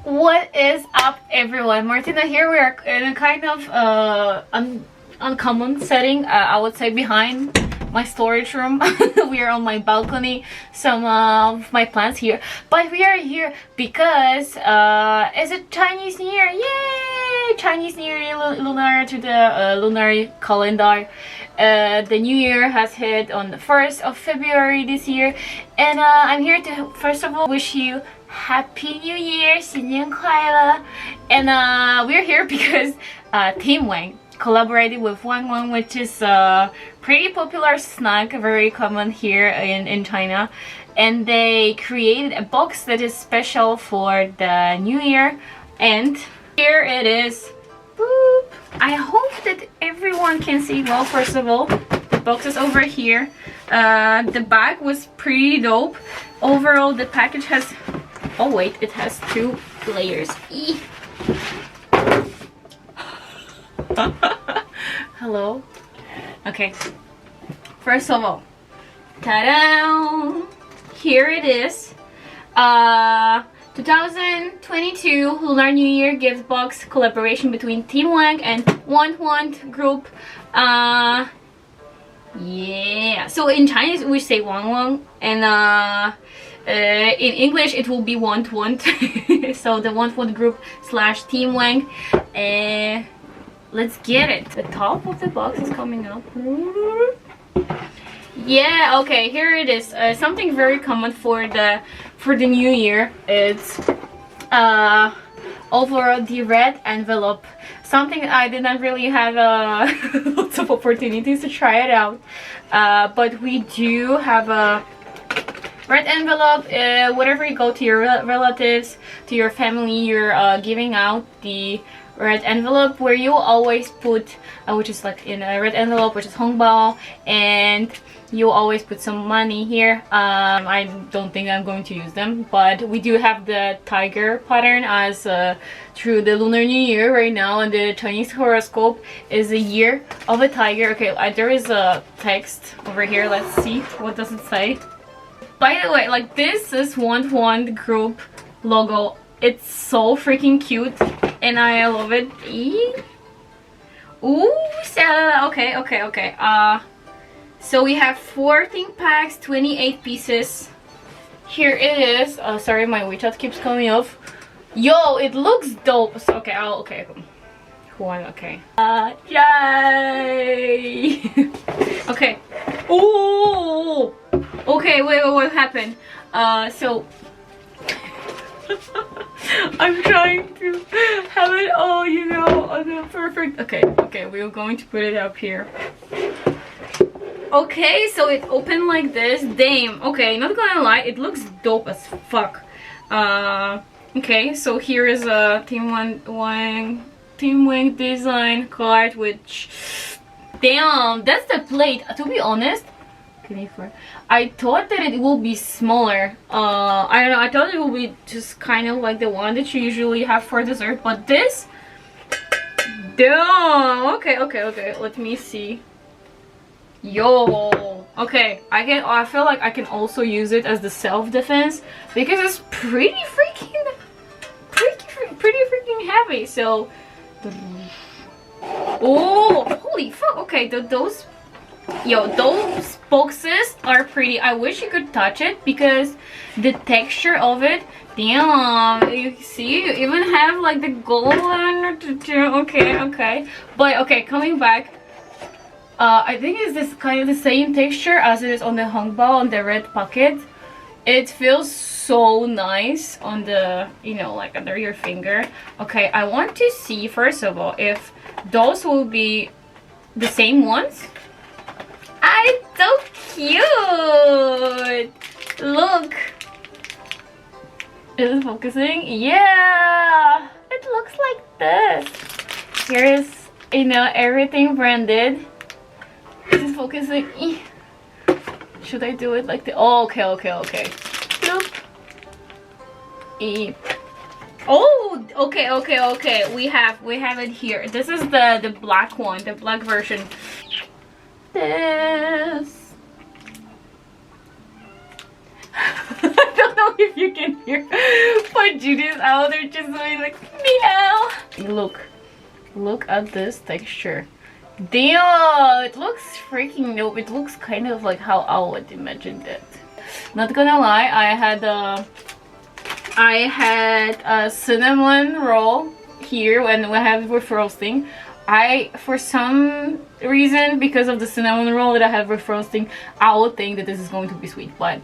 What is up, everyone? Martina here. We are in a kind of uncommon setting, I would say, behind my storage room. We are on my balcony, some of my plants here, but we are here because it's a Chinese New Year. Yay! Chinese New Year, lunar to the lunar calendar. The new year has hit on the 1st of February this year, and I'm here to first of all wish you Happy New Year, 新年快乐. And we're here because TIAN-WANG collaborated with TIAN-WANG, which is a pretty popular snack, very common here in China. And they created a box that is special for the new year. And here it is. Boop. I hope that everyone can see well. First of all, the box is over here. The bag was pretty dope. Overall, the package has... Oh wait, it has 2 layers. Hello? Okay. First of all, ta-da! Here it is. 2022 Lunar New Year gift box collaboration between TIAN-WANG and TIAN-WANG group. Yeah. So in Chinese we say Wang Wang, and in English it will be Want. So the Want group / TIAN-WANG. Let's get it. The top of the box is coming up. Yeah, okay, here it is. Something very common for the new year. It's overall the red envelope. Something I didn't really have lots of opportunities to try it out, but we do have a red envelope. Whenever you go to your relatives, to your family, you're giving out the red envelope, where you always put which is like in a red envelope, which is hongbao, and you always put some money here. I don't think I'm going to use them, but we do have the tiger pattern as through the Lunar New Year right now, and the Chinese horoscope is a year of a tiger. Okay, there is a text over here. Let's see, what does it say? By the way, like, this is TIAN-WANG group logo. It's so freaking cute and I love it. Ooh, okay. So we have 14 packs, 28 pieces. Here it is. Sorry, my WeChat keeps coming off. Yo, it looks dope. So, okay, okay. One, okay. Yay! Okay. Ooh! Okay, wait, what happened? So... I'm trying to have it all, you know, on the perfect... Okay, we're going to put it up here. Okay, so it opened like this. Damn. Okay, not gonna lie, it looks dope as fuck. Okay, so here is a TIAN-WANG design card, which... Damn, that's the plate. To be honest, I thought that it will be smaller. I don't know, I thought it will be just kind of like the one that you usually have for dessert, but this... Damn! Okay, let me see. Yo! Okay, I feel like I can also use it as the self-defense, because it's pretty freaking heavy, so... Oh! Holy fuck! Okay, those boxes are pretty. I wish you could touch it, because the texture of it, damn, you see, you even have like the gold one. Okay, but okay, coming back, I think it's this kind of the same texture as it is on the hongbao, on the red pocket. It feels so nice on the, you know, like under your finger. Okay, I want to see first of all if those will be the same ones. Ah, it's so cute! Look! Is it focusing? Yeah! It looks like this. Here is, you know, everything branded. Is it focusing? Should I do it like the... Oh, okay. Boop. Oh, okay. We have it here. This is the black one, the black version. This. I don't know if you can hear, but Judy's out there just doing like meow. Look at this texture. Damn, it looks freaking dope. It looks kind of like how I would imagine it. Not gonna lie, I had a cinnamon roll here when we have it with roasting. For some reason, because of the cinnamon roll that I have with roasting, I would think that this is going to be sweet, but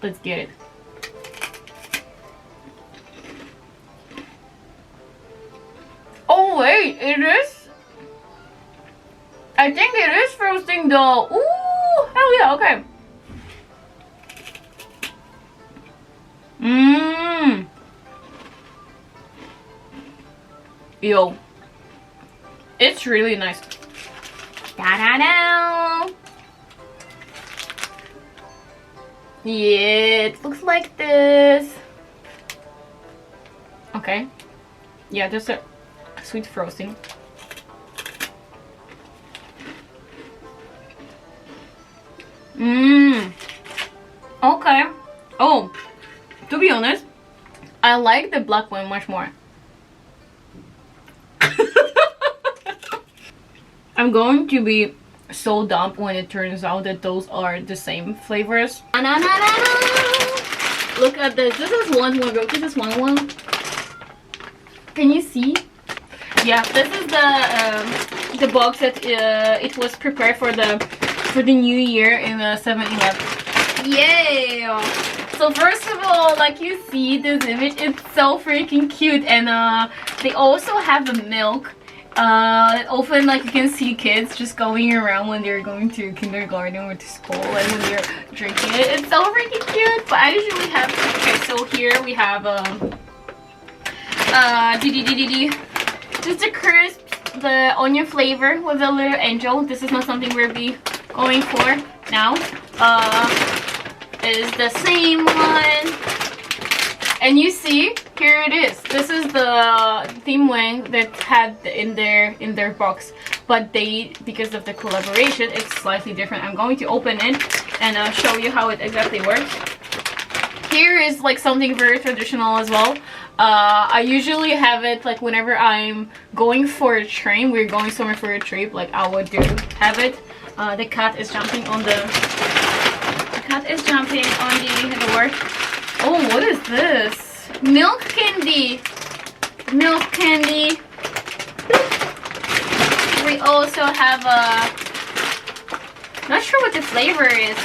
let's get it. Oh wait, it is? I think it is roasting though. Ooh, hell yeah, okay. Mmm. Yo. It's really nice. Da-da-da! Yeah, it looks like this. Okay. Yeah, just a sweet frosting. Mmm. Okay. Oh, to be honest, I like the black one much more. I'm going to be so dumb when it turns out that those are the same flavors. Look at this. This is one more. This is one. Can you see? Yeah, this is the box that it was prepared for the new year in 7-Eleven. Yeah. So first of all, like you see this image, it's so freaking cute, and they also have the milk. Often, like, you can see kids just going around when they're going to kindergarten or to school, and when they're drinking it. It's so freaking cute. But I usually have, okay, so here we have just the crisp, the onion flavor with a little angel. This is not something we'll be going for now. Is the same one, and you see, here it is. This is the TIAN-WANG that had in their box, but because of the collaboration, it's slightly different. I'm going to open it and show you how it exactly works. Here is like something very traditional as well. I usually have it like whenever I'm going for a train, we're going somewhere for a trip, like I would have it. The cat is jumping on the door. Oh, what is this? Milk candy. Milk candy. We also have not sure what the flavor is,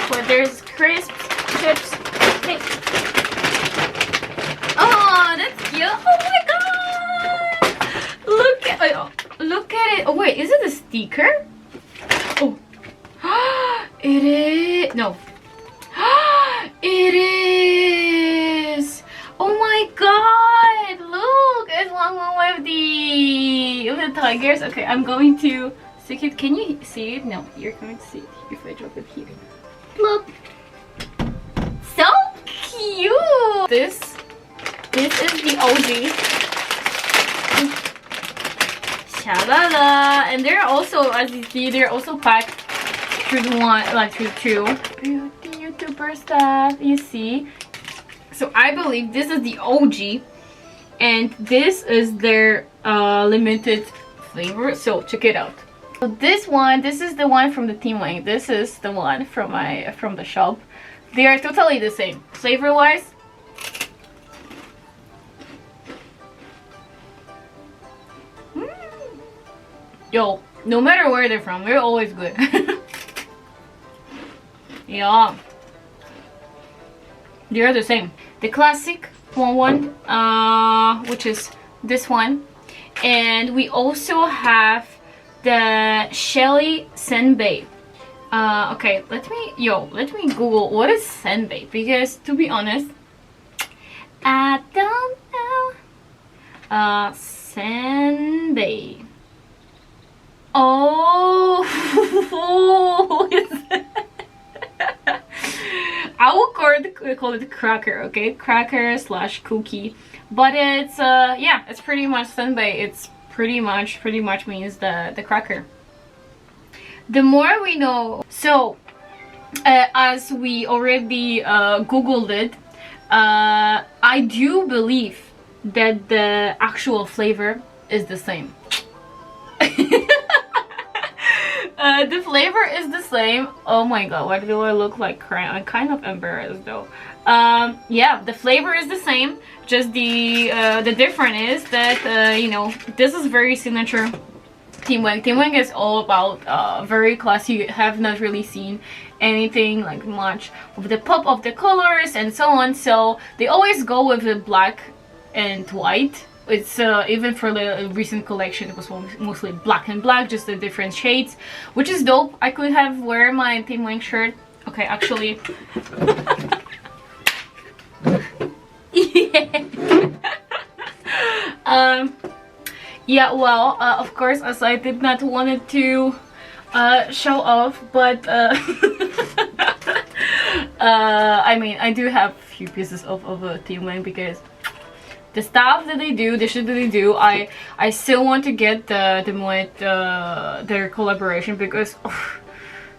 but there's crisp chips. Hey. Oh, that's cute. Oh my god! Look at it. Oh wait, is it a sticker? Oh. It is. No. It is. Oh my god! Look, it's one with the tigers. Okay, I'm going to stick it. Can you see it? No, you're going to see it if I drop it here. Look, so cute. This is the OG. Shalala, and they're also, as you see, they're also packed through two beauty YouTuber stuff. You see. So I believe this is the OG, and this is their limited flavor. So check it out. So this is the one from the TIAN-WANG. This is the one from the shop. They are totally the same flavor wise. Yo, no matter where they're from, they're always good. Yeah, they are the same. The classic one, which is this one, and we also have the Shelly senbei. Okay, let me Google what is senbei, because to be honest, I don't know. Senbei. Oh, I will call it cracker, okay? Cracker / cookie, but it's yeah, it's pretty much senbei. It's pretty much means the cracker. The more we know, so as we already googled it, I do believe that the actual flavor is the same. The flavor is the same. Oh my god, why do I look like crying? I'm kind of embarrassed though. Yeah, the flavor is the same, just the difference is that you know, this is very signature TIAN-WANG. TIAN-WANG is all about very classy. You have not really seen anything like much of the pop of the colors and so on, so they always go with the black and white. It's even for the recent collection, it was mostly black and black, just the different shades, which is dope. I could have wear my TIAN-WANG shirt. Okay, actually. Yeah. Yeah, well, of course, as I did not want it to show off, but I mean, I do have a few pieces of TIAN-WANG because the stuff that they do, the shit that they do, I still want to get their collaboration, because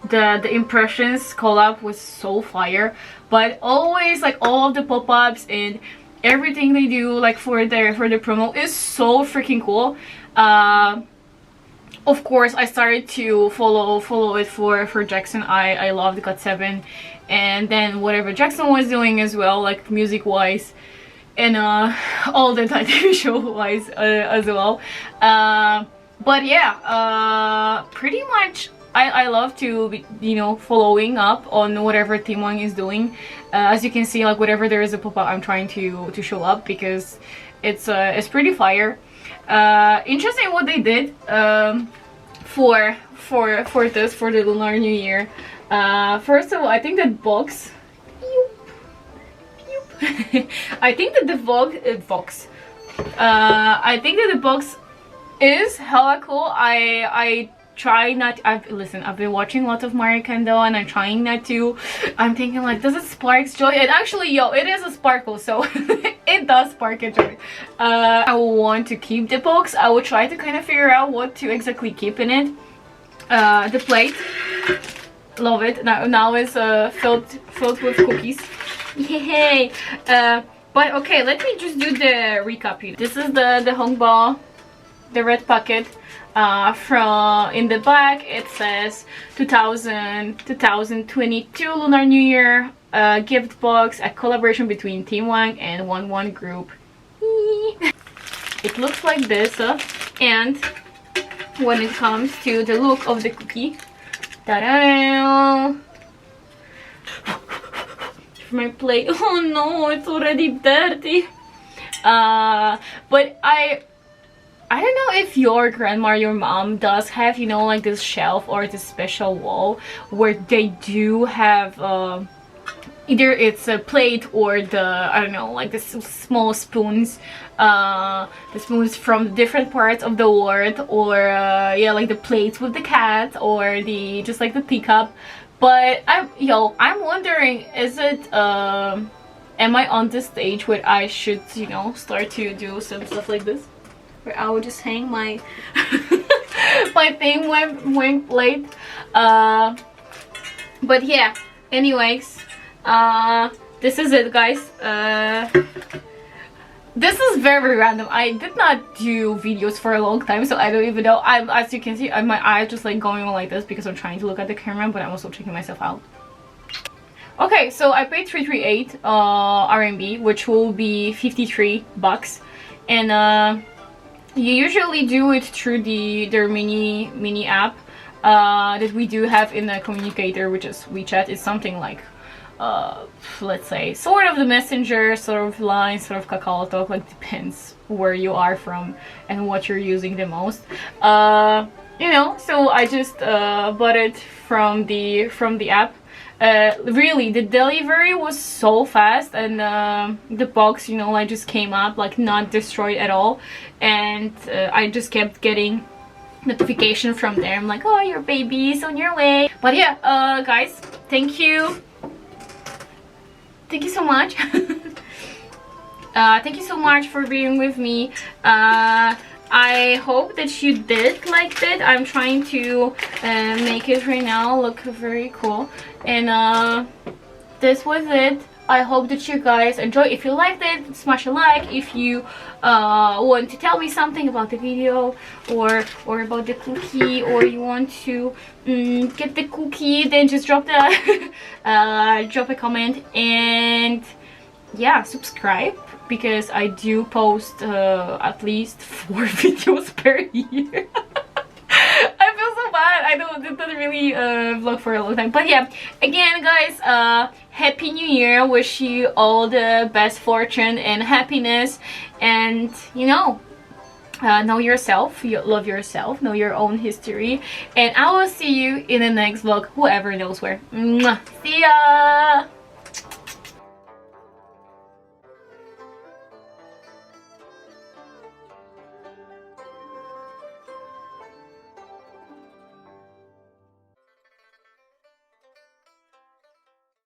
the Impressions collab was so fire. But always, like, all of the pop-ups and everything they do, like for the promo, is so freaking cool. Of course, I started to follow it for Jackson. I loved GOT7, and then whatever Jackson was doing as well, like music wise, and all the TV show wise as well. But yeah, pretty much I love to be, you know, following up on whatever TIAN-WANG is doing. As you can see, like, whatever there is a pop-up, I'm trying to show up, because it's pretty fire. Interesting what they did for the Lunar New Year. First of all, I think that box. I think that the box. I think that the box is hella cool. I try not. I've been watching lots of Marie Kondo, and I'm trying not to. I'm thinking, like, does it spark joy? And actually, yo, it is a sparkle, so it does spark a joy. I will want to keep the box. I will try to kind of figure out what to exactly keep in it. The plate, love it. Now it's filled with cookies. Yay! But okay, let me just do the recap here. This is the Hongbao, the red packet. From in the back it says 2022 Lunar New Year gift box, a collaboration between TIAN-WANG and WANG Group. It looks like this, and when it comes to the look of the cookie, ta-da! My plate. Oh no, it's already dirty. But I don't know if your grandma, your mom does have, you know, like this shelf or this special wall where they do have either it's a plate or the, I don't know, like the small spoons, the spoons from different parts of the world, or yeah, like the plates with the cat, or the just like the teacup. But I'm wondering, is it am I on this stage where I should, you know, start to do some stuff like this, where I would just hang my my TIAN-WANG plate. But yeah, anyways, this is it, guys. This is very random. I did not do videos for a long time, so I don't even know. As you can see, my eyes just like going on like this because I'm trying to look at the camera, but I'm also checking myself out. Okay, so I paid 338 RMB, which will be 53 bucks, and you usually do it through their mini app that we do have in the communicator, which is WeChat. It's something like let's say sort of the Messenger, sort of Line, sort of KakaoTalk, like depends where you are from and what you're using the most. You know, so I just bought it from the app. Really, the delivery was so fast, and the box, you know, like just came up like not destroyed at all, and I just kept getting notification from there. I'm like, oh, your baby's on your way. But yeah, guys, thank you so much. Thank you so much for being with me. I I hope that you did like it. I'm trying to make it right now look very cool. And this was it. I hope that you guys enjoy. If you liked it, smash a like. If you want to tell me something about the video or about the cookie, or you want to get the cookie, then just drop the drop a comment. And yeah, subscribe, because I do post at least 4 videos per year. I feel so bad. I didn't really vlog for a long time. But yeah, again guys, happy new year. Wish you all the best fortune and happiness, and you know, know yourself, you love yourself, know your own history, and I will see you in the next vlog, whoever knows where. Mwah. See ya.